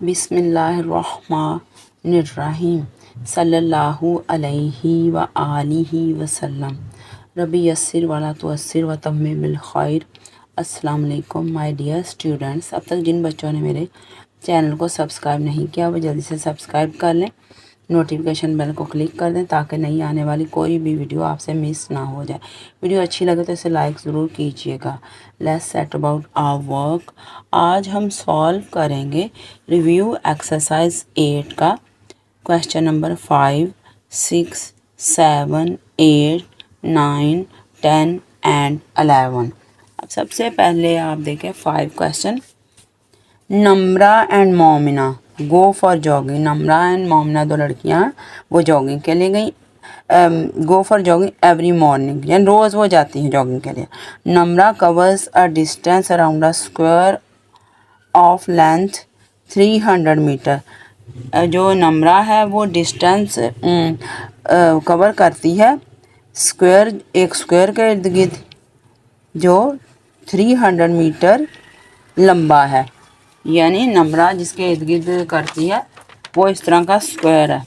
बिस्मिल्लाहिर्रहमानिर्रहीम सल्लल्लाहु अलैहि व आलिहि वसल्लम रब्बी यस्सिर वला तुअस्सिर व तम्मिम बिल खैर। अस्सलाम वालेकुम माय डियर स्टूडेंट्स। अब तक जिन बच्चों ने मेरे चैनल को सब्सक्राइब नहीं किया वो जल्दी से सब्सक्राइब कर लें, नोटिफिकेशन बेल को क्लिक कर दें ताकि नई आने वाली कोई भी वीडियो आपसे मिस ना हो जाए। वीडियो अच्छी लगे तो इसे लाइक ज़रूर कीजिएगा। Let's set about our work. आज हम सॉल्व करेंगे रिव्यू एक्सरसाइज 8 का क्वेश्चन नंबर 5, 6, 7, 8, 9, 10 एंड 11। अब सबसे पहले आप देखें 5 question. Namra and Momina go for jogging. Namra and Momina दो लड़कियां वो जॉगिंग के लिए गई। Go for jogging every morning, यानी रोज़ वो जाती हैं जॉगिंग के लिए। Namra covers a distance around a square of length 300 metre. जो नम्रा है वो डिस्टेंस कवर करती है स्क्वायर, एक स्क्वायर के इर्द गिर्द जो 300 मीटर लंबा है। यानी नम्रा जिसके इर्द गिर्द करती है वो इस तरह का स्क्वायर है,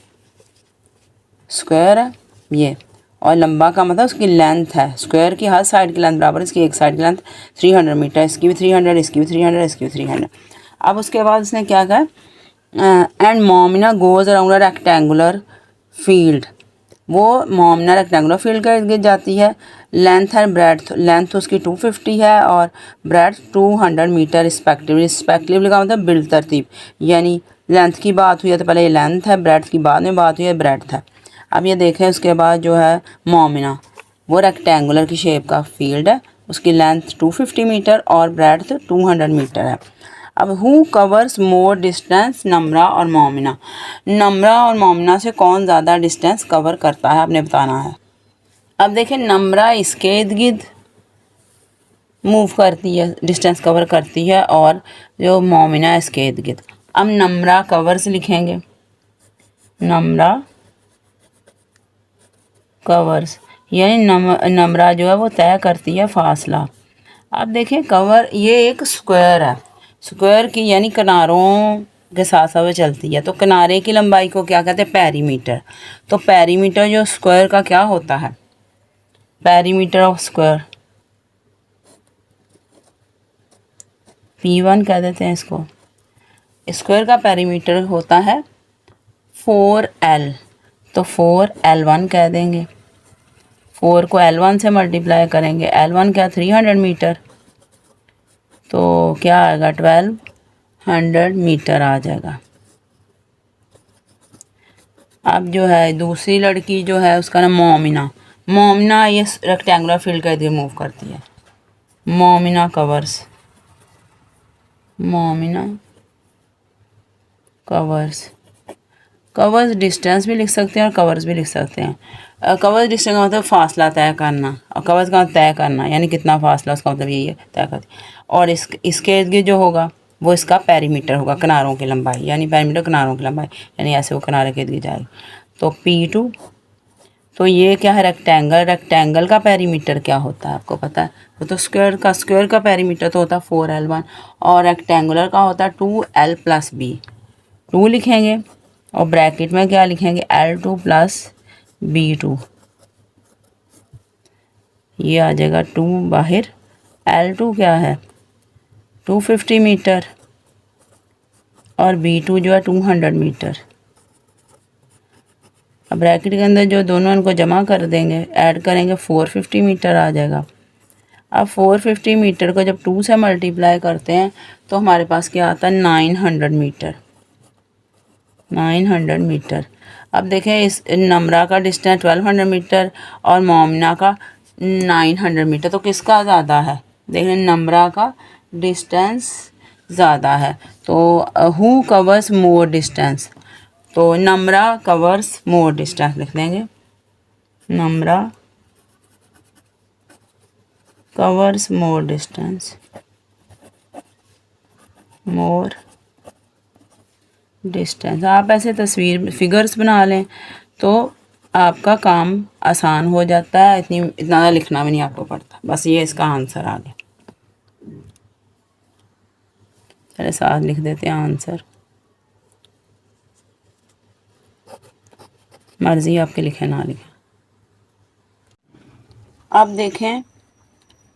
स्क्वायर है ये, और लंबा का मतलब उसकी लेंथ है। स्क्वायर की हर साइड की लेंथ बराबर, इसकी एक साइड की लेंथ 300 मीटर, इसकी भी 300, इसकी भी 300, इसकी भी 300। अब उसके बाद उसने क्या कहा, and Momina goes around a rectangular field. वो मोमिना रेक्टेंगुलर फील्ड के इर्द गिर्द जाती है। लेंथ है ब्रेड्थ, लेंथ उसकी 250 है और ब्रेड्थ 200 मीटर रिस्पेक्टिवली। रिस्पेक्टिवली का मतलब बिल तरतीब, यानी लेंथ की बात हुई है तो पहले ये लेंथ है, ब्रेड्थ की बाद में बात हुई है, ब्रेड्थ है। अब ये देखें उसके बाद जो है मोमिना, वो रेक्टेंगुलर की शेप का फील्ड है, उसकी लेंथ 250 मीटर और ब्रेड्थ 200 मीटर है। अब हु कवर्स मोर डिस्टेंस, नम्रा और मोमिना। नम्रा और मोमिना से कौन ज़्यादा डिस्टेंस कवर करता है आपने बताना है। अब देखें नम्रा इसके इर्द गिर्द मूव करती है, डिस्टेंस कवर करती है, और जो मोमिना इसके इर्द गिर्द। अब नम्रा कवर्स लिखेंगे, नम्रा कवर्स, यानी नम्रा जो है वो तय करती है फासला। अब देखें कवर ये एक स्क्वायर है, स्क्वायर की यानी किनारों के साथ साथ वो चलती है, तो किनारे की लंबाई को क्या कहते हैं, पेरीमीटर। तो पेरीमीटर जो स्क्वायर का क्या होता है, पेरीमीटर ऑफ स्क्वायर, P1 कह देते हैं इसको। स्क्वायर का पेरीमीटर होता है 4L, तो 4L1 कह देंगे। 4 को L1 से मल्टीप्लाई करेंगे, L1 क्या 300 मीटर, तो क्या आएगा 1200 मीटर आ जाएगा। अब जो है दूसरी लड़की जो है उसका नाम मोमिना। मोमिना ये रेक्टेंगुलर फील्ड का इधर मूव करती है। Momina covers, Momina covers, covers distance भी लिख सकते हैं और कवर्स भी लिख सकते हैं। कवर्स डिस्टेंस का मतलब फासला तय करना, और कवर्स का तय करना यानी कितना फासला, उसका मतलब यही है तय करती। और इसके इर्द गिर्द जो होगा वो इसका पेरीमीटर होगा, किनारों की लंबाई, यानी पेरीमीटर किनारों की लंबाई, यानी ऐसे वो किनारे के इर्द गिर्द जाएगी। तो P2, तो ये क्या है रेक्टेंगल, रेक्टेंगल का पेरीमीटर क्या होता है आपको पता है, वो तो स्क्वायर का पेरीमीटर तो होता है 4L1 और रेक्टेंगुलर का होता है 2L + B। 2 लिखेंगे और ब्रैकेट में क्या लिखेंगे, L2 + B2, ये आ जाएगा 2 बाहर। L2 क्या है 250 मीटर और B2 जो है 200 मीटर। अब ब्रैकेट के अंदर जो दोनों इनको जमा कर देंगे, ऐड करेंगे, 450 मीटर आ जाएगा। अब 450 मीटर को जब 2 से मल्टीप्लाई करते हैं तो हमारे पास क्या आता है 900 मीटर, 900 मीटर। अब देखें इस नम्रा का डिस्टेंस 1200 मीटर और मोमिना का 900 मीटर, तो किसका ज़्यादा है, देख रहे नम्रा का डिस्टेंस ज़्यादा है। तो हु कवर्स मोर डिस्टेंस, तो नम्रा कवर्स मोर डिस्टेंस लिख देंगे, Namra covers more distance, more distance. आप ऐसे तस्वीर फिगर्स बना लें तो आपका काम आसान हो जाता है, इतना लिखना भी नहीं आपको पड़ता। बस ये इसका आंसर आ गया। चलिए साथ लिख देते हैं आंसर। मर्ज़ी आपके लिखे ना लिखें। अब देखें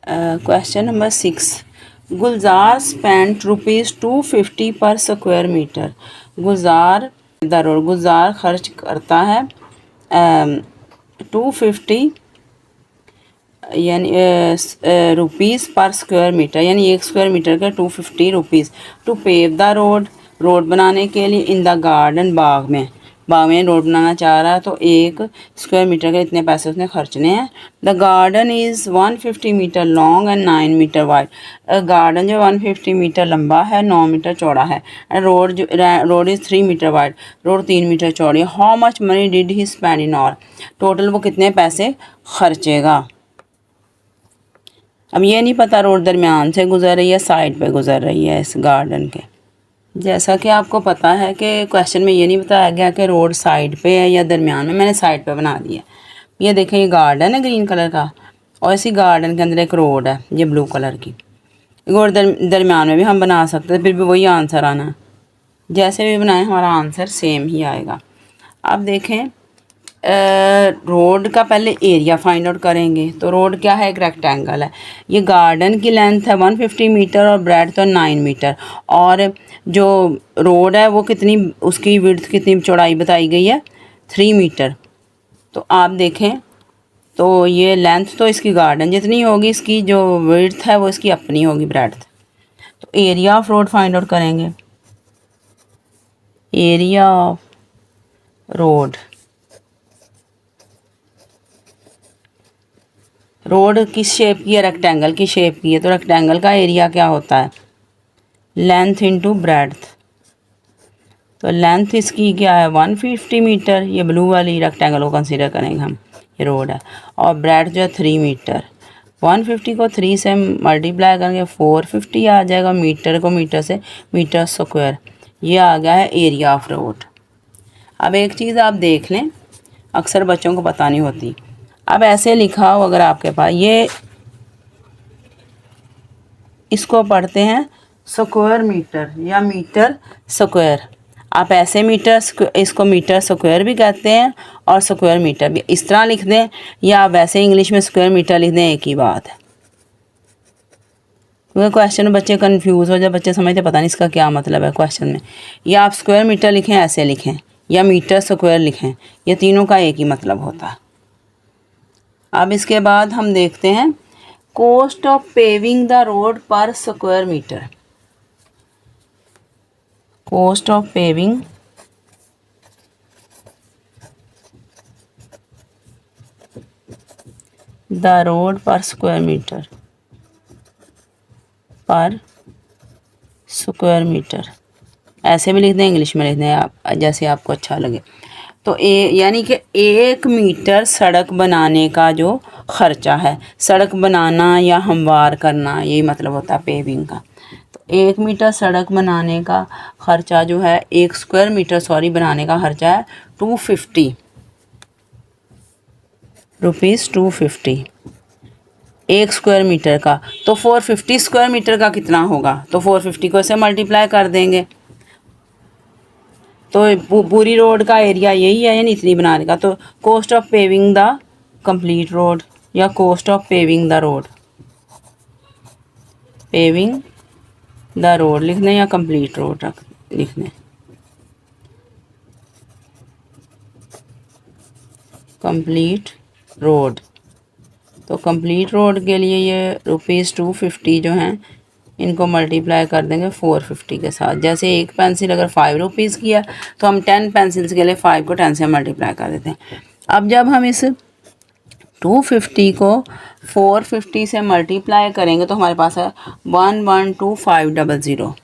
क्वेश्चन नंबर 6। गुलजार स्पेंट ₹250 पर स्क्वायर मीटर। गुलजार खर्च करता है 250 यानी रुपीज़ पर स्क्वायर मीटर, यानी 1 स्क्वायर मीटर का 250 rupees to pave the road बनाने के लिए इन द गार्डन, बाग में रोड बनाना चाह रहा है, तो 1 स्क्वायर मीटर के इतने पैसे उसने खर्चने हैं। The garden is 150 metre long and 9 metre wide. Garden जो 150 मीटर लंबा है, 9 मीटर चौड़ा है। Road is 3 metre wide, road 3 metre चौड़ी है। How much money did he spend in all, total वो कितने पैसे खर्चेगा। अब ये नहीं पता रोड दरमियान से गुजर रही है, साइड पे गुजर रही है इस गार्डन के। जैसा कि आपको पता है कि क्वेश्चन में ये नहीं बताया गया कि रोड साइड पे है या दरमियान में, मैंने साइड पे बना दिया। ये देखें, ये गार्डन है ग्रीन कलर का और इसी गार्डन के अंदर एक रोड है ये ब्लू कलर की। और दरमियान में भी हम बना सकते हैं, फिर भी वही आंसर आना है। जैसे भी बनाए हमारा आंसर सेम ही आएगा। अब देखें, रोड का पहले एरिया फाइंड आउट करेंगे। तो रोड क्या है, एक रेक्टेंगल है। ये गार्डन की लेंथ है 150 मीटर और ब्रेड्थ तो 9 मीटर, और जो रोड है वो कितनी, उसकी विड्थ कितनी, चौड़ाई बताई गई है 3 मीटर। तो आप देखें, तो ये लेंथ तो इसकी गार्डन जितनी होगी, इसकी जो विड्थ है वो इसकी अपनी होगी ब्रेड्थ। तो area of road find out करेंगे। एरिया ऑफ रोड, रोड किस शेप की है, रेक्टेंगल की शेप की है, तो रेक्टेंगल का एरिया क्या होता है, लेंथ इंटू ब्रेड्थ। तो लेंथ इसकी क्या है 150 मीटर, ये ब्लू वाली रेक्टेंगल को कंसीडर करेंगे हम, ये रोड है, और ब्रेड्थ जो है 3 मीटर। 150 को 3 से मल्टीप्लाई करेंगे 450 आ जाएगा, मीटर को मीटर से मीटर स्क्वायर, ये आ गया है एरिया ऑफ रोड। अब एक चीज़ आप देख लें, अक्सर बच्चों को पता नहीं होती। अब ऐसे लिखा हो अगर आपके पास, ये इसको पढ़ते हैं स्क्वायर मीटर या मीटर स्क्वायर। आप ऐसे मीटर, इसको मीटर स्क्वायर भी कहते हैं और स्क्वायर मीटर भी, इस तरह लिख दें या आप वैसे इंग्लिश में स्क्वायर मीटर लिख दें, एक ही बात है। क्योंकि क्वेश्चन में बच्चे कंफ्यूज हो जाए, बच्चे समझते पता नहीं इसका क्या मतलब है क्वेश्चन में। या आप स्क्वायर मीटर लिखें, ऐसे लिखें, या मीटर स्क्वायर लिखें, ये तीनों का एक ही मतलब होता है। अब इसके बाद हम देखते हैं cost of paving the road per square metre. Cost of paving the road per square metre, per square metre, ऐसे भी लिख दें, इंग्लिश में लिख दें, आप जैसे आपको अच्छा लगे। तो यानी कि 1 मीटर सड़क बनाने का जो ख़र्चा है, सड़क बनाना या हमवार करना, यही मतलब होता है पेविंग का। तो 1 मीटर सड़क बनाने का ख़र्चा जो है, 1 स्क्वायर मीटर बनाने का ख़र्चा है 250 रुपीज़, 250 1 स्क्वायर मीटर का। तो 450 स्क्वायर मीटर का कितना होगा, तो 450 को ऐसे मल्टीप्लाई कर देंगे। तो पूरी रोड का एरिया यही है, यानी इतनी बनाने का। तो cost of paving the complete road या cost of paving the road, paving the road लिखने या कंप्लीट रोड लिखने, कंप्लीट रोड। तो कंप्लीट रोड के लिए ये ₹250 जो हैं, इनको मल्टीप्लाई कर देंगे 450 के साथ। जैसे एक पेंसिल अगर 5 रुपीज़ की है, तो हम 10 पेंसिल्स के लिए 5 को 10 से मल्टीप्लाई कर देते हैं। अब जब हम इस 250 को 450 से मल्टीप्लाई करेंगे, तो हमारे पास है 112500,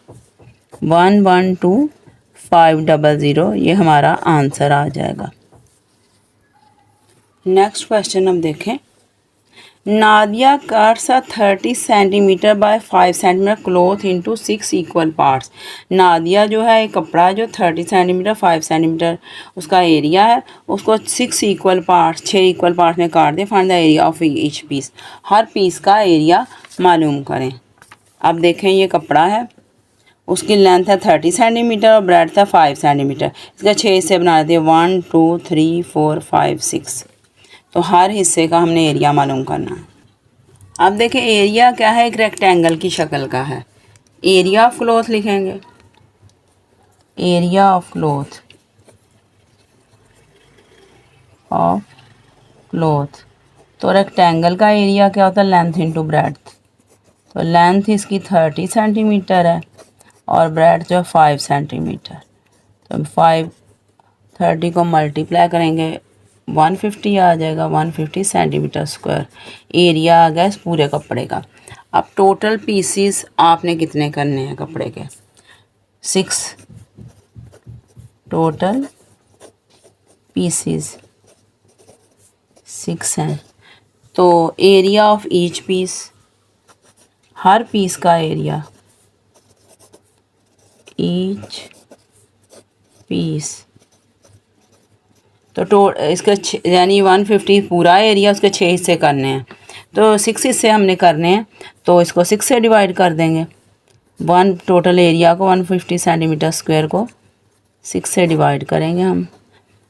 112500, ये हमारा आंसर आ जाएगा। नेक्स्ट क्वेश्चन हम देखें। नादिया कट्स अ 30 centimetre bye 5 centimetre cloth into 6 equal parts. Nadia जो है एक कपड़ा जो 30 सेंटीमीटर 5 सेंटीमीटर उसका एरिया है, उसको 6 इक्वल पार्ट्स, 6 इक्वल पार्ट्स में काट दें। Find the area of each piece, हर पीस का एरिया मालूम करें। अब देखें, ये कपड़ा है उसकी लेंथ है 30 सेंटीमीटर और ब्रेड्थ है 5 सेंटीमीटर। इसका 6 हिस्से बना देते हैं, 1 2 3 4 5 6। तो हर हिस्से का हमने एरिया मालूम करना है। अब देखें एरिया क्या है, एक रेक्टेंगल की शक्ल का है। एरिया ऑफ क्लॉथ लिखेंगे, एरिया ऑफ क्लॉथ तो रेक्टेंगल का एरिया क्या होता है, लेंथ इंटू ब्रेड्थ। तो लेंथ इसकी 30 सेंटीमीटर है और ब्रेड्थ जो है 5 सेंटीमीटर। तो 30 को मल्टीप्लाई करेंगे 150 आ जाएगा, 150 सेंटीमीटर स्क्वायर एरिया आ गया इस पूरे कपड़े का। अब टोटल पीसीस आपने कितने करने हैं कपड़े के, 6 टोटल पीसीस 6 हैं। तो एरिया ऑफ ईच पीस, हर पीस का एरिया, ईच पीस तो इसका यानी 150 पूरा एरिया उसके 6 हिस्से करने हैं। तो 6 हिस्से हमने करने हैं, तो इसको 6 से डिवाइड कर देंगे। टोटल एरिया को 150 सेंटीमीटर स्क्वायर को 6 से डिवाइड करेंगे हम।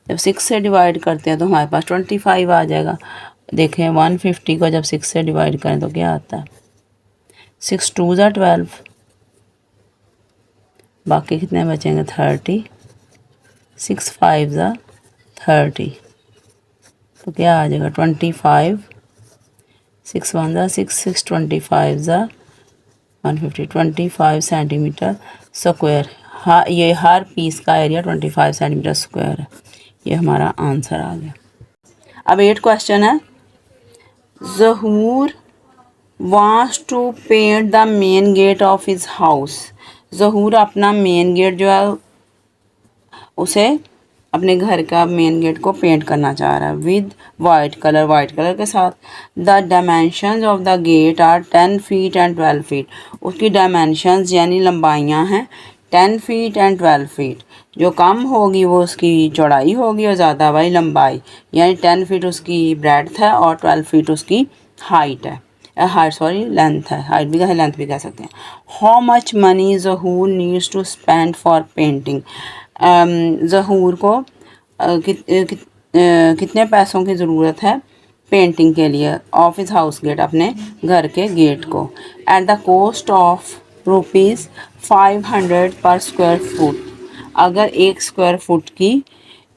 जब 6 से डिवाइड करते हैं तो हमारे पास 25 आ जाएगा। देखें 150 को जब 6 से डिवाइड करें तो क्या आता है, 6 2 ज़ा 12, बाकी कितने बचेंगे 30, 6 5 ज़ा 30, तो क्या आ जाएगा 25, 6 1 ज़ा 6 6 25 ज़ा 150, 25 सेंटीमीटर स्क्वायर। हाँ ये हर पीस का एरिया 25 सेंटीमीटर स्क्वायर है। ये हमारा आंसर आ गया। अब 8 क्वेश्चन है, Zahoor wants to paint the main gate of his house. Zahoor अपना मेन गेट जो है उसे अपने घर का मेन गेट को पेंट करना चाह रहा है विद वाइट कलर के साथ। The dimensions of the gate are 10 feet and 12 feet. उसकी डायमेंशंस यानी लंबाइयाँ हैं 10 फीट एंड 12 फीट। जो कम होगी वो उसकी चौड़ाई होगी और ज़्यादा भाई लंबाई, यानी 10 फीट उसकी ब्रेड्थ है और 12 फीट उसकी हाइट है, लेंथ है। हाइट भी कह लेंथ भी कह सकते हैं। How much money Zahoor needs to spend for painting. Zahoor को कितने पैसों की ज़रूरत है पेंटिंग के लिए ऑफिस हाउस गेट, अपने घर के गेट को। एट द कॉस्ट ऑफ ₹500 पर स्क्वायर फुट। अगर 1 स्क्वायर फुट की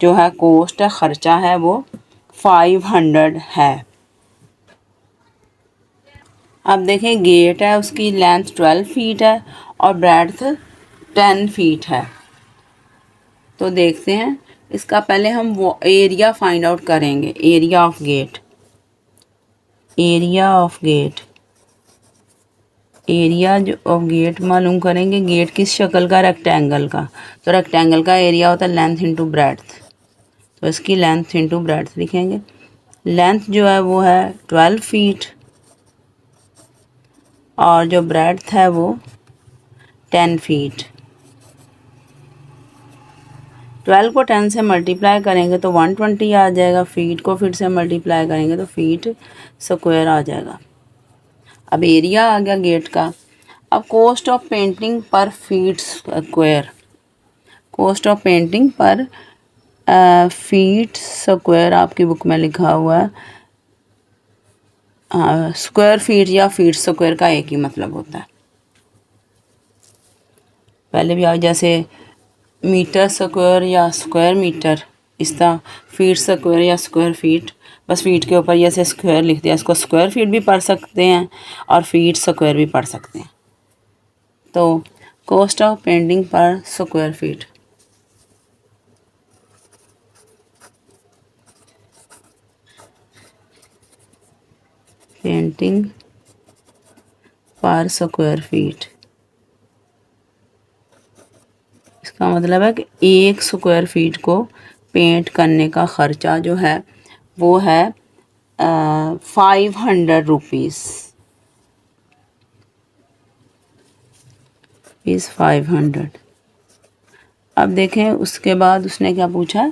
जो है कॉस्ट है, ख़र्चा है, वो 500 है। अब देखें गेट है उसकी लेंथ 12 फीट है और ब्रेड्थ 10 फीट है। तो देखते हैं इसका पहले हम वो एरिया फाइंड आउट करेंगे। Area of gate, area of gate, area जो ऑफ गेट मालूम करेंगे। गेट किस शक्ल का, रेक्टेंगल का। तो रेक्टेंगल का एरिया होता है लेंथ इंटू ब्रेड्थ। तो इसकी लेंथ इंटू ब्रेड्थ लिखेंगे। लेंथ जो है वो है 12 फीट और जो ब्रेड्थ है वो 10 फीट। 12 को 10 से मल्टीप्लाई करेंगे तो 120 आ जाएगा। फीट को फिर से मल्टीप्लाई करेंगे तो फीट स्क्वायर आ जाएगा। अब एरिया आ गया गेट का। अब कॉस्ट ऑफ पेंटिंग पर feet square, cost of painting पर फीट स्क्वायर आपकी बुक में लिखा हुआ है। स्क्वायर फीट या फीट स्क्वायर का एक ही मतलब होता है। पहले भी आप जैसे मीटर स्क्वायर या स्क्वायर मीटर, इस तरह फीट स्क्वायर या स्क्वायर फीट, बस फीट के ऊपर जैसे स्क्वायर लिख दिया। इसको स्क्वायर फीट भी पढ़ सकते हैं और फीट स्क्वायर भी पढ़ सकते हैं। तो कॉस्ट ऑफ पेंटिंग पर स्क्वायर फीट, पेंटिंग पर स्क्वायर फीट, इसका मतलब है कि 1 स्क्वायर फीट को पेंट करने का ख़र्चा जो है वो है 500 रुपीज़, इज़ 500। अब देखें उसके बाद उसने क्या पूछा,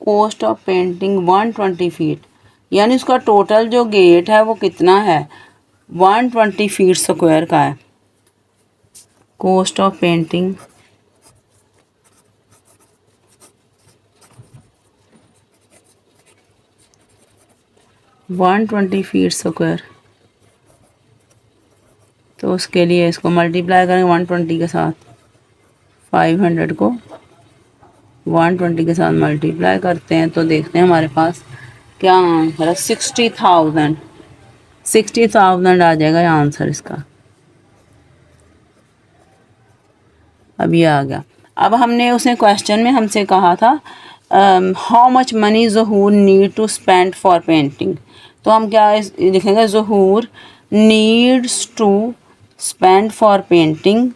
कॉस्ट ऑफ पेंटिंग 120 फीट, यानी उसका टोटल जो गेट है वो कितना है, 120 फीट स्क्वायर का है। Cost of painting 120 feet square, तो उसके लिए इसको मल्टीप्लाई करेंगे 120 के साथ, 500 को 120 के साथ मल्टीप्लाई करते हैं तो देखते हैं हमारे पास क्या आंसर है। 60,000 आ जाएगा ये आंसर इसका। अब ये आ गया। अब हमने उसने क्वेश्चन में हमसे कहा था how much money Zahoor need to spend for painting, तो हम क्या लिखेंगे, Zahoor needs to spend for painting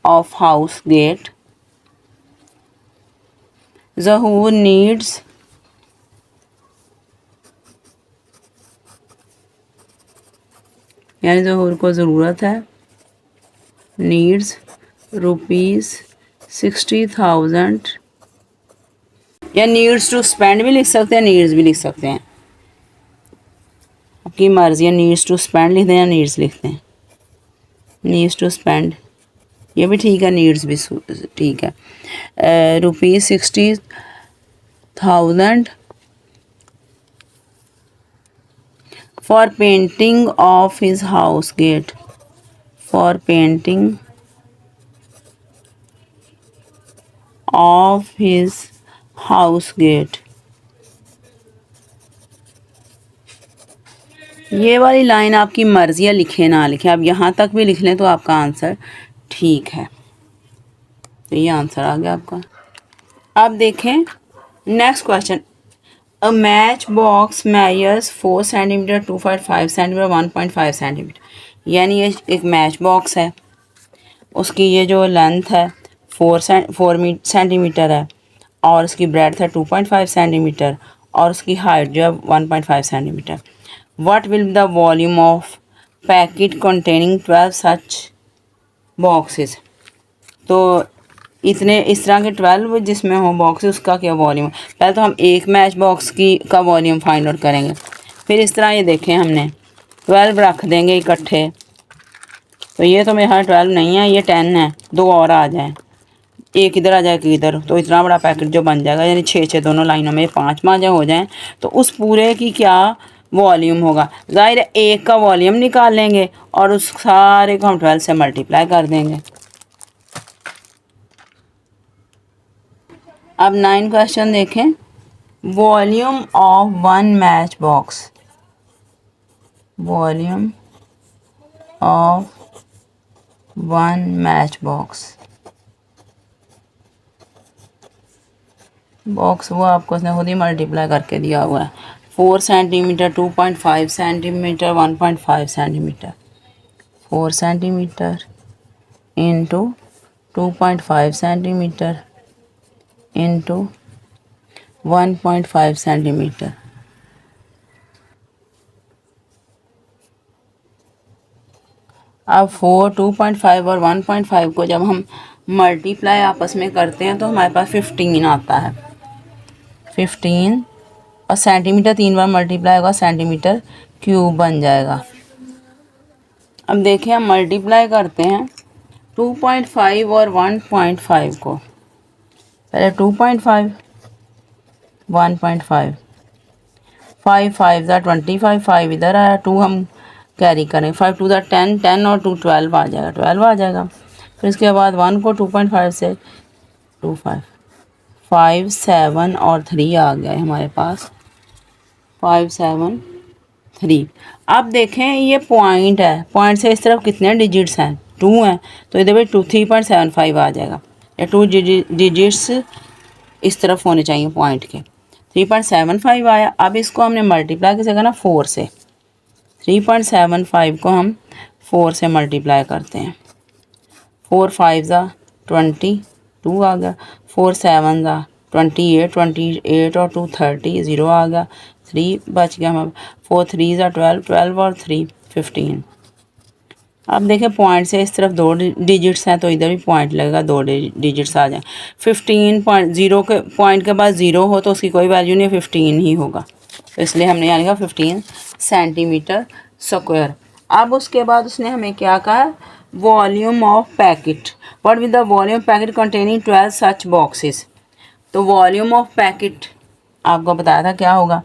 of house gate, Zahoor needs यानी ज़हूर को ज़रूरत है, नीड्स ₹60,000, या नीड्स टू स्पेंड भी लिख सकते हैं, नीड्स भी लिख सकते हैं, आपकी मर्ज़ी है। नीड्स टू स्पेंड लिखते हैं या नीड्स लिखते हैं, नीड्स टू स्पेंड ये भी ठीक है, नीड्स भी ठीक है। ₹60,000 for painting of his house gate, for painting of his house gate. ये वाली लाइन आपकी मर्जी है, लिखे ना लिखे, आप यहाँ तक भी लिख लें तो आपका आंसर ठीक है। तो ये आंसर आ गया आपका। अब देखें next question, a match box measures 4 centimetre, 2.5 centimetre, 1.5 centimetre, यानी ये एक मैच बॉक्स है, उसकी ये जो लेंथ है 4 सेंटीमीटर है और उसकी ब्रेड्थ है 2.5 सेंटीमीटर और उसकी हाइट जो है 1.5 centimetre. What will the volume of packet containing 12 such boxes, तो इतने इस तरह के 12 जिसमें हो बॉक्स उसका क्या वॉल्यूम है। पहले तो हम एक मैच बॉक्स की का वॉल्यूम फाइंड आउट करेंगे, फिर इस तरह ये देखें हमने 12 रख देंगे इकट्ठे, तो ये तो मेरे 12 नहीं है, ये 10 है, 2 और आ जाए, एक इधर आ जाए एक इधर, तो इतना बड़ा पैकेट जो बन जाएगा, यानी 6 दोनों लाइनों में 5 हो जाएं, तो उस पूरे की क्या वॉल्यूम होगा। ज़ाहिर है एक का वॉल्यूम निकाल लेंगे और उस सारे को हम 12 से मल्टीप्लाई कर देंगे। अब 9 क्वेश्चन देखें, volume of 1 match box, volume of 1 match box, box वो आपको उसने खुद ही मल्टीप्लाई करके दिया हुआ है। 4 centimetre, 2.5 centimetre, 1.5 centimetre, 4 centimetre into 2.5 centimetre into 1.5 centimetre. अब 4, 2.5 और 1.5 को जब हम मल्टीप्लाई आपस में करते हैं तो हमारे पास 15 आता है, 15 और सेंटीमीटर 3 बार मल्टीप्लाई होगा, सेंटीमीटर क्यूब बन जाएगा। अब देखिए हम मल्टीप्लाई करते हैं 2.5 और 1.5 को, पहले 2.5, 1.5, 5 5 ज़ा 25, 5 इधर आया, 2 हम कैरी करें, 5 2 ज़ा 10, 10 और 2 12 आ जाएगा, 12 आ जाएगा। फिर इसके बाद 1 को 2.5 से 2 5 5 7 और 3 आ गए हमारे पास, 5 7 3। अब देखें ये पॉइंट है, पॉइंट से इस तरफ कितने डिजिट्स हैं, 2 हैं, तो इधर भी 3.75 आ जाएगा, या 2 डिजिट्स इस तरफ होने चाहिए पॉइंट के, 3.75 आया। अब इसको हमने मल्टीप्लाई कैसे करना, 4 से, 3.75 को हम 4 से मल्टीप्लाई करते हैं, 4 5 ज़ा 22 आ गया, 4 7 ज़ा 28, 28 और 2 30, 0 आ गया, 3 बच गया हमारे, 4 3 ज़ा 12, 12 और 3 15। अब देखें पॉइंट से इस तरफ 2 डिजिट्स हैं तो इधर भी पॉइंट लगेगा, 2 डिजिट्स आ जाए। 15.0 के पॉइंट के बाद 0 हो तो उसकी कोई वैल्यू नहीं, 15 ही होगा, तो इसलिए हमने यहाँ लिखा 15 सेंटीमीटर स्क्वायर। अब उसके बाद उसने हमें क्या कहा, volume of packet, what with the volume packet containing 12 such boxes. तो वॉल्यूम ऑफ पैकेट आपको बताया था क्या होगा,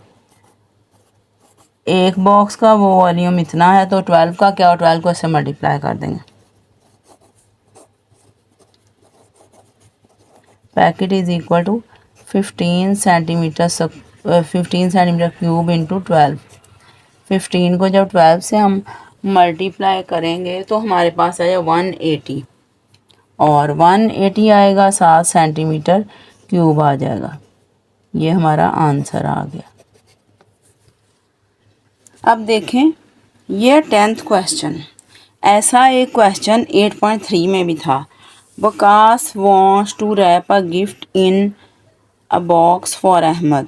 एक बॉक्स का वो वॉल्यूम इतना है तो 12 का क्या, 12 को ऐसे मल्टीप्लाई कर देंगे। Packet is equal to 15 centimetre 15 centimetre cube into 12। 15 को जब 12 से हम मल्टीप्लाई करेंगे तो हमारे पास आएगा 180, और 180 आएगा 7 सेंटीमीटर क्यूब आ जाएगा। ये हमारा आंसर आ गया। अब देखें ये 10th क्वेश्चन, ऐसा एक क्वेश्चन 8.3 में भी था। Waqas wants to wrap a gift in a box for Ahmad.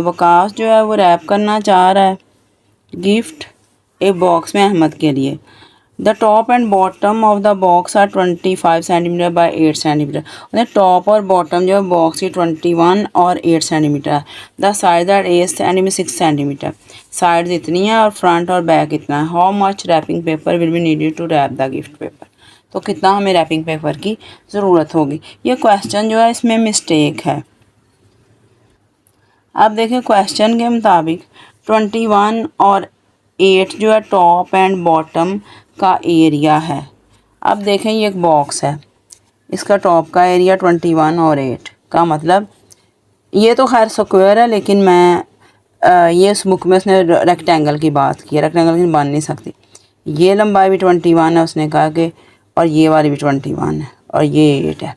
Waqas जो है वो रैप करना चाह रहा है गिफ्ट एक बॉक्स में अहमद के लिए। The top and bottom of the box are 25 centimetre by 8 centimetre. उन्हें टॉप और बॉटम जो है बॉक्स की 21 और 8 सेंटीमीटर है। The side are 8 centimetre 6 centimetre. Sides इतनी है और फ्रंट और बैक इतना है। How much wrapping paper will be needed to wrap the gift paper. तो कितना हमें रैपिंग पेपर की ज़रूरत होगी। ये क्वेश्चन जो है इसमें मिस्टेक है। अब देखें क्वेश्चन के मुताबिक 21 और 8 जो है टॉप एंड बॉटम का एरिया है। अब देखें ये एक बॉक्स है, इसका टॉप का एरिया 21 और 8 का मतलब ये तो खैर स्क्वायर है, लेकिन मैं ये इस बुक में उसने रेक्टेंगल की बात की है, रेक्टेंगल की बन नहीं सकती। ये लंबाई भी 21 है उसने कहा कि, और ये वाली भी 21 है और ये 8 है।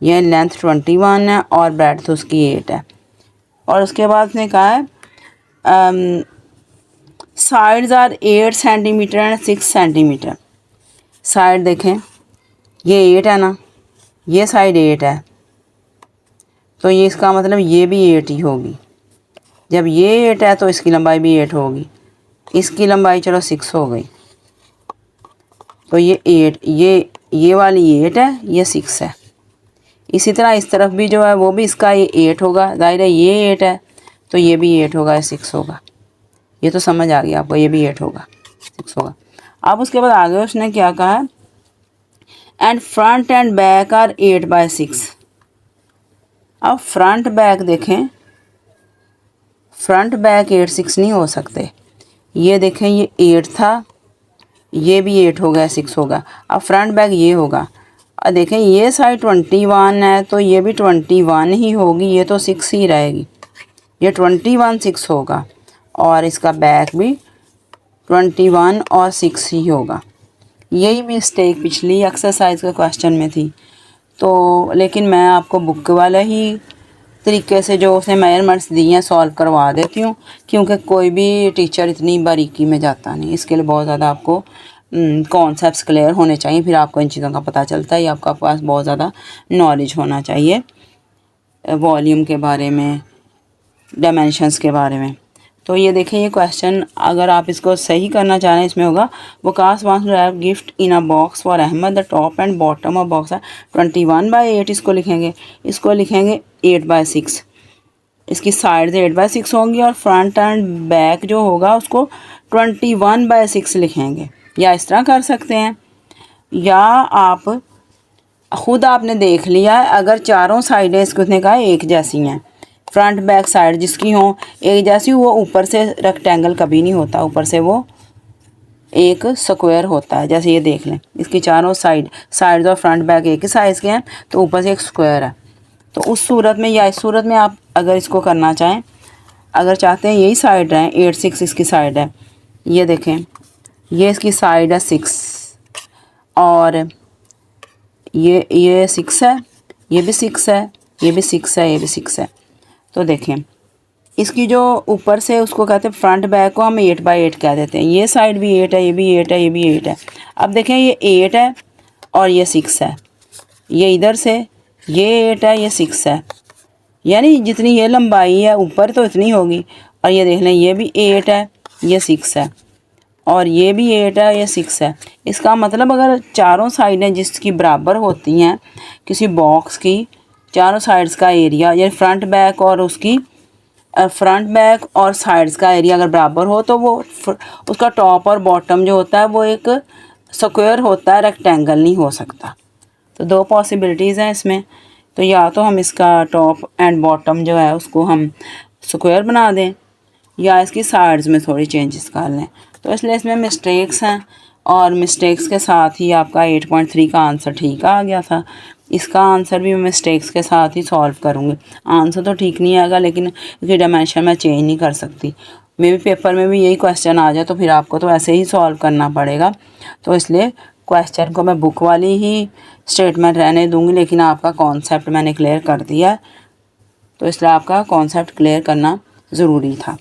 ये लेंथ 21 है और ब्रेड्थ उसकी 8 है। और उसके बाद उसने कहा है sides are 8 centimetre and 6 centimetre. Side देखें ये 8 है ना, ये साइड 8 है, तो ये इसका मतलब ये भी 8 ही होगी। जब ये 8 है तो इसकी लंबाई भी 8 होगी, इसकी लंबाई चलो 6 हो गई, तो ये 8, ये वाली 8 है, ये 6 है। इसी तरह इस तरफ भी जो है वो भी इसका ये 8 होगा, जाहिर है ये 8 है तो ये भी 8 होगा, ये 6 होगा। ये तो समझ आ गया आपको, ये भी 8 होगा 6 होगा। अब उसके बाद आगे उसने क्या कहा है, and front and back are 8/6। अब फ्रंट बैक देखें, फ्रंट बैक 8/6 नहीं हो सकते। ये देखें ये 8 था, ये भी 8 होगा 6 होगा। अब फ्रंट बैक ये होगा, और देखें ये साइड 21 है तो ये भी 21 ही होगी, ये तो 6 ही रहेगी। ये 21 6 होगा और इसका बैक भी 21 और 6 ही होगा। यही मिस्टेक पिछली एक्सरसाइज के क्वेश्चन में थी। तो लेकिन मैं आपको बुक वाला ही तरीके से जो उसने मेजरमेंट्स दी हैं सॉल्व करवा देती हूँ, क्योंकि कोई भी टीचर इतनी बारीकी में जाता नहीं। इसके लिए बहुत ज़्यादा आपको कॉन्सेप्ट्स क्लियर होने चाहिए, फिर आपको इन चीज़ों का पता चलता है। आपका पास बहुत ज़्यादा नॉलेज होना चाहिए वॉल्यूम के बारे में, डायमेंशंस के बारे में। तो ये देखें ये क्वेश्चन अगर आप इसको सही करना चाह रहे हैं, इसमें होगा Waqas wants to wrap gift in a box for Ahmad. The top and bottom of box है 21/8। इसको लिखेंगे 8/6। इसकी साइड 8/6 होंगी और फ्रंट एंड बैक जो होगा उसको 21/6 लिखेंगे। या इस तरह कर सकते हैं, या आप ख़ुद आपने देख लिया है अगर चारों साइडें इसको कहा एक जैसी हैं, फ्रंट बैक साइड जिसकी हो एक जैसी, वो ऊपर से रेक्टेंगल कभी नहीं होता, ऊपर से वो एक स्क्वायर होता है। जैसे ये देख लें इसकी चारों साइड और फ्रंट बैक एक ही साइज़ के हैं तो ऊपर से एक स्क्वायर है। तो उस सूरत में या इस सूरत में आप अगर इसको करना चाहें, अगर चाहते हैं यही साइड है 8/6 इसकी साइड है, ये देखें ये इसकी साइड है 6 और ये 6 है, ये भी 6 है, ये भी 6 है, ये भी 6 है। तो देखें इसकी जो ऊपर से उसको कहते हैं फ्रंट बैक को हम 8/8 कह देते हैं। ये साइड भी 8 है, ये भी 8 है, ये भी 8 है। अब देखें ये 8 है और ये 6 है, ये इधर से ये 8 है, ये 6 है, यानी जितनी ये लंबाई है ऊपर तो इतनी होगी। और ये देख लें ये भी 8 है, ये 6 है, और ये भी 8 है, ये 6 है। इसका मतलब अगर चारों साइडें जिसकी बराबर होती हैं किसी बॉक्स की, चारों साइड्स का एरिया यानी फ्रंट बैक और उसकी फ्रंट बैक और साइड्स का एरिया अगर बराबर हो तो वो उसका टॉप और बॉटम जो होता है वो एक स्क्वायर होता है, रेक्टेंगल नहीं हो सकता। तो दो पॉसिबिलिटीज़ हैं इसमें। तो या तो हम इसका टॉप एंड बॉटम जो है उसको हम स्क्वायर बना दें, या इसकी साइड्स में थोड़ी चेंजेस कर लें। तो इसलिए इसमें मिस्टेक्स हैं, और मिस्टेक्स के साथ ही आपका 8.3 का आंसर ठीक आ गया था। इसका आंसर भी मैं मिस्टेक्स के साथ ही सॉल्व करूँगी। आंसर तो ठीक नहीं आएगा, लेकिन इसकी डायमेंशन मैं चेंज नहीं कर सकती। मे भी पेपर में भी यही क्वेश्चन आ जाए तो फिर आपको तो ऐसे ही सॉल्व करना पड़ेगा। तो इसलिए क्वेश्चन को मैं बुक वाली ही स्टेटमेंट रहने दूँगी, लेकिन आपका कॉन्सेप्ट मैंने क्लियर कर दिया है। तो इसलिए आपका कॉन्सेप्ट क्लियर करना ज़रूरी था,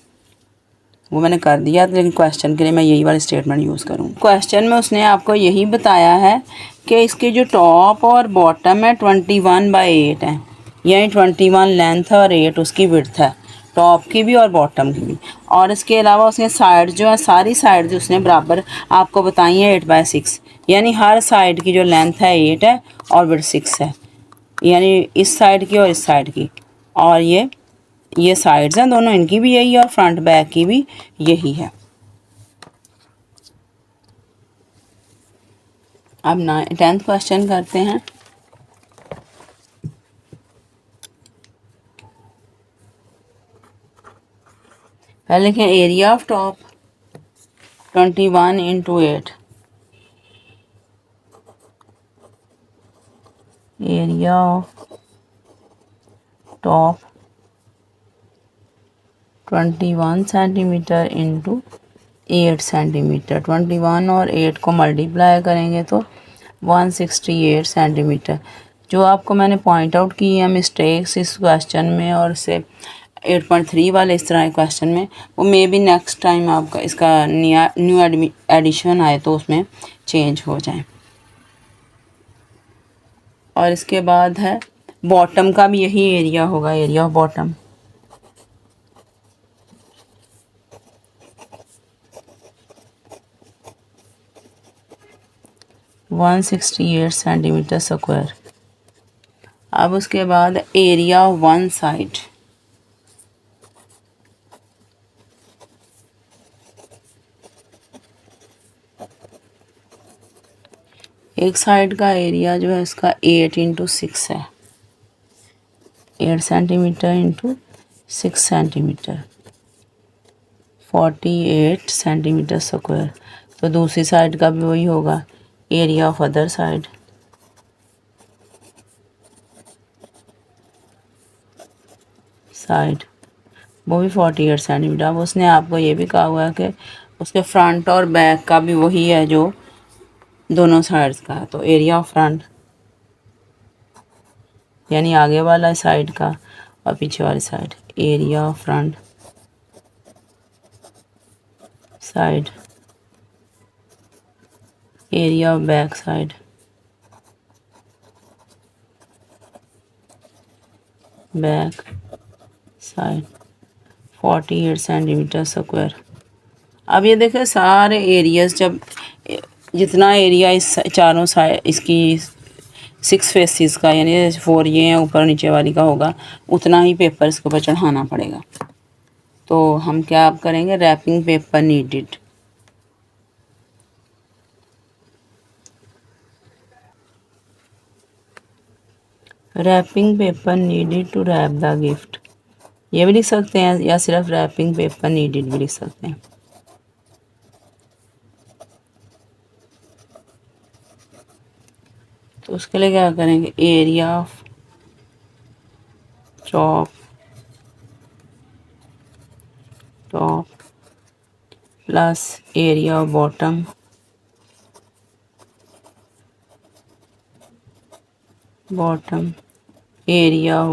वो मैंने कर दिया। लेकिन क्वेश्चन के लिए मैं यही वाली स्टेटमेंट यूज़ करूँगी। क्वेश्चन में उसने आपको यही बताया है कि इसके जो टॉप और बॉटम है 21/8 है, यानी 21 लेंथ है और 8 उसकी विड्थ है, टॉप की भी और बॉटम की भी। और इसके अलावा उसने साइड जो है, सारी साइड जो उसने बराबर आपको बताई है 8/6, यानी हर साइड की जो लेंथ है 8 है और विड्थ 6 है, यानी इस साइड की और इस साइड की। और ये साइड्स हैं दोनों, इनकी भी यही है और फ्रंट बैक की भी यही है। अब 10th क्वेश्चन करते हैं। पहले लिखें area of top 21 × 8, area of top 21 centimetre × 8 centimetre. 21 और 8 को मल्टीप्लाई करेंगे तो 168 सेंटीमीटर। जो आपको मैंने पॉइंट आउट की है मिस्टेक्स इस क्वेश्चन में और से 8.3 वाले इस तरह के क्वेश्चन में, वो मे बी नेक्स्ट टाइम आपका इसका न्यू एडिशन आए तो उसमें चेंज हो जाए। और इसके बाद है बॉटम का भी यही एरिया होगा, area of bottom 168 centimetre square. अब उसके बाद एरिया ऑफ वन साइड, एक साइड का एरिया जो है इसका 8 × 6 है, 8 सेंटीमीटर × 6 सेंटीमीटर, 48 सेंटीमीटर स्क्वायर। तो दूसरी साइड का भी वही होगा, एरिया ऑफ अदर साइड वो भी 48 सेंटीमीटर। अब उसने आपको ये भी कहा हुआ है कि उसके फ्रंट और बैक का भी वही है जो दोनों साइड्स का है। तो एरिया ऑफ फ्रंट यानी आगे वाला साइड का और पीछे वाली side, area of front side, area of back side, back side 48 centimetre square. अब ये देखें सारे एरियाज, जब जितना एरिया इस चारों साइड इसकी 6 फेसिस का यानी 4 ये हैं ऊपर नीचे वाली का होगा, उतना ही पेपर इसके ऊपर चढ़ाना पड़ेगा। तो हम क्या आप करेंगे, wrapping paper needed. Wrapping paper needed to wrap the gift, ये भी लिख सकते हैं या सिर्फ रैपिंग पेपर नीडेड भी लिख सकते हैं। तो उसके लिए क्या करेंगे, area of top plus area of bottom area of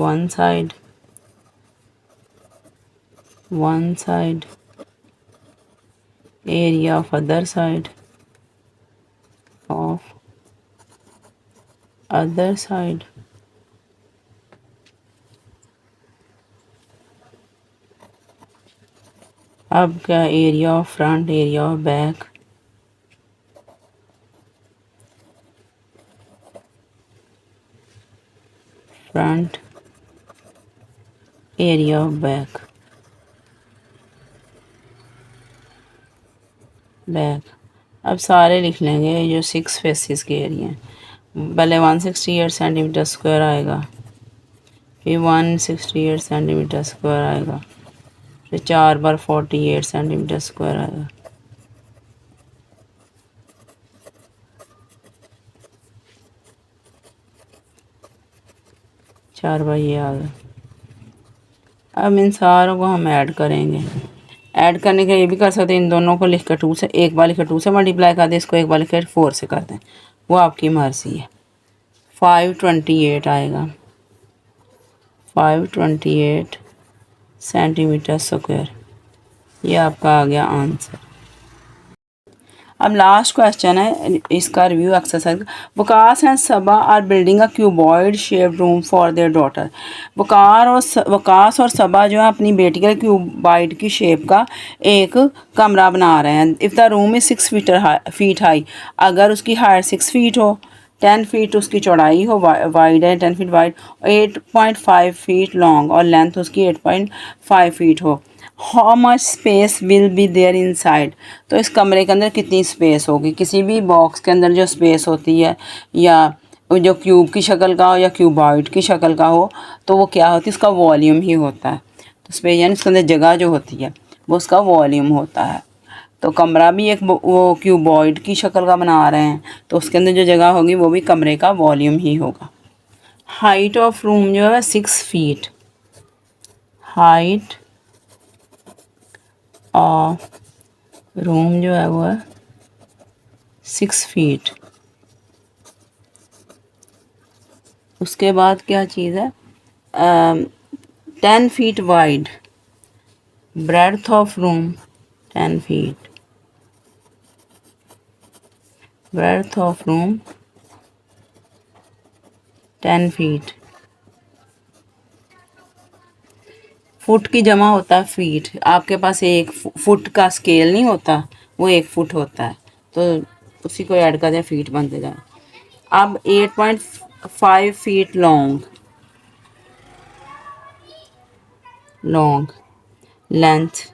one side area of other side अब क्या, area of front area of back front area of back अब सारे लिख लेंगे जो 6 फेसिस के एरिया हैं। पहले 168 सेंटीमीटर स्क्वायर आएगा, फिर 168 सेंटीमीटर स्क्वायर आएगा, फिर 4 बार 48 सेंटीमीटर स्क्वायर आएगा। चार बार ये आ गया। अब इन सारों को हम ऐड करेंगे। ऐड करने के ये भी कर सकते हैं, इन दोनों को लिख कर 2 से, एक बार लिख कर 2 से मल्टीप्लाई कर दें, इसको एक बार लिख कर 4 से कर दें, वो आपकी मर्ज़ी है। 528 आएगा, 528 सेंटीमीटर स्क्वायर, ये आपका आ गया आंसर। अब लास्ट क्वेश्चन है इसका review exercise. Waqas and Saba are building a cuboid shaped room for their daughter. Waqas और सबा जो है अपनी बेटी के क्यूबॉइड की शेप का एक कमरा बना रहे हैं। If the room is 6 feet high, अगर उसकी हाइट 6 फीट हो, 10 फीट उसकी चौड़ाई हो, वाइड है 10 फीट वाइड, 8.5 फीट लॉन्ग और लेंथ उसकी 8.5 फीट हो। How much space will be there inside, तो इस कमरे के अंदर कितनी स्पेस होगी। किसी भी बॉक्स के अंदर जो स्पेस होती है, या जो क्यूब की शक्ल का हो या क्यूबॉइड की शक्ल का हो, तो वो क्या होती है, उसका वॉल्यूम ही होता है। तो स्पेस यानी उसके अंदर जगह जो होती है वो उसका वॉल्यूम होता है। तो कमरा भी एक वो क्यूबॉइड की शक्ल का बना रहे हैं, तो उसके अंदर जो जगह होगी वो भी कमरे का वॉल्यूम ही होगा। हाइट ऑफ रूम जो है 6 फीट, हाइट ऑफ रूम जो है वो है 6 फीट। उसके बाद क्या चीज़ है, 10 feet wide, breadth of room 10 feet, breadth of room 10 feet. Foot की जमा होता है फीट। आपके पास एक फुट का स्केल नहीं होता, वो 1 फुट होता है, तो उसी को ऐड कर दें, फीट बनते जाए। अब 8.5 feet long, length,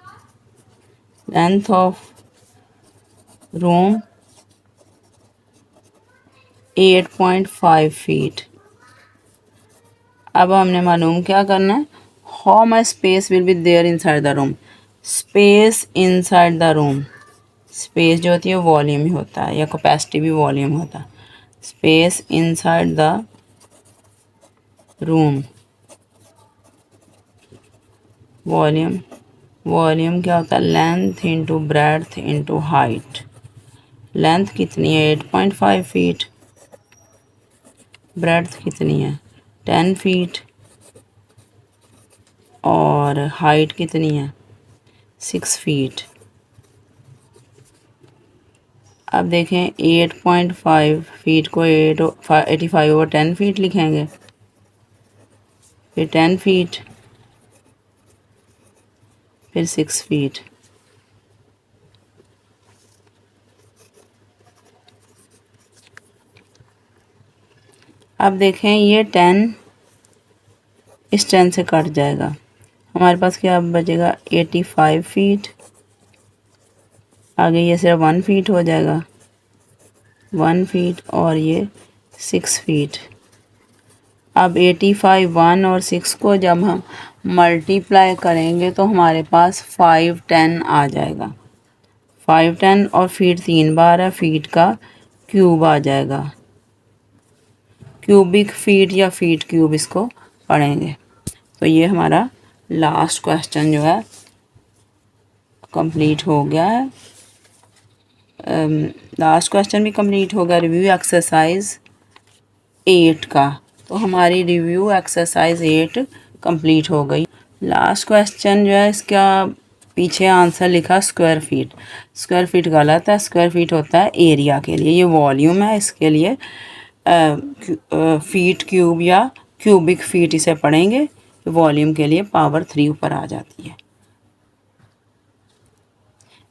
length of room 8.5 feet. अब हमने मालूम क्या करना है, how much space will be there inside the room. Space inside the room, space जो होती है वॉल्यूम ही होता है, या कैपेसिटी भी वॉल्यूम होता है। Space inside the room, volume, volume क्या होता है, length into breadth into height. Length कितनी है 8.5 फीट, ब्रेड्थ कितनी है 10 फीट, और हाइट कितनी है 6 फीट। अब देखें 8.5 फीट को 85/10 फीट लिखेंगे, फिर 10 फीट, फिर 6 फीट। अब देखें ये 10 इस 10 से कट जाएगा, हमारे पास क्या बचेगा 85 फीट। आगे ये सिर्फ 1 फीट हो जाएगा, 1 फीट, और ये 6 फीट। अब 85, 1 और 6 को जब हम मल्टीप्लाई करेंगे तो हमारे पास 510 आ जाएगा। 510 और फीट 3 बार है, फीट का क्यूब आ जाएगा। क्यूबिक फीट या फीट क्यूब इसको पढ़ेंगे। तो ये हमारा लास्ट क्वेश्चन जो है कंप्लीट हो गया है। लास्ट क्वेश्चन भी कंप्लीट हो गया, रिव्यू एक्सरसाइज 8 का। तो हमारी रिव्यू एक्सरसाइज 8 कंप्लीट हो गई। लास्ट क्वेश्चन जो है इसका पीछे आंसर लिखा स्क्वायर फीट, स्क्वायर फीट गलत है। स्क्वायर फीट होता है एरिया के लिए, ये वॉल्यूम है, इसके लिए फीट क्यूब या क्यूबिक फीट इसे पढ़ेंगे। वॉल्यूम के लिए पावर 3 ऊपर आ जाती है।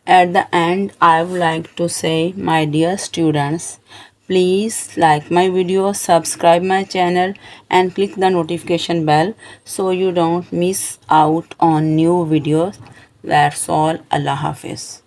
At the end, I would like to say, my dear students, please like my video, subscribe my channel and click the notification bell so you don't miss out on new videos. That's all. Allah Hafiz.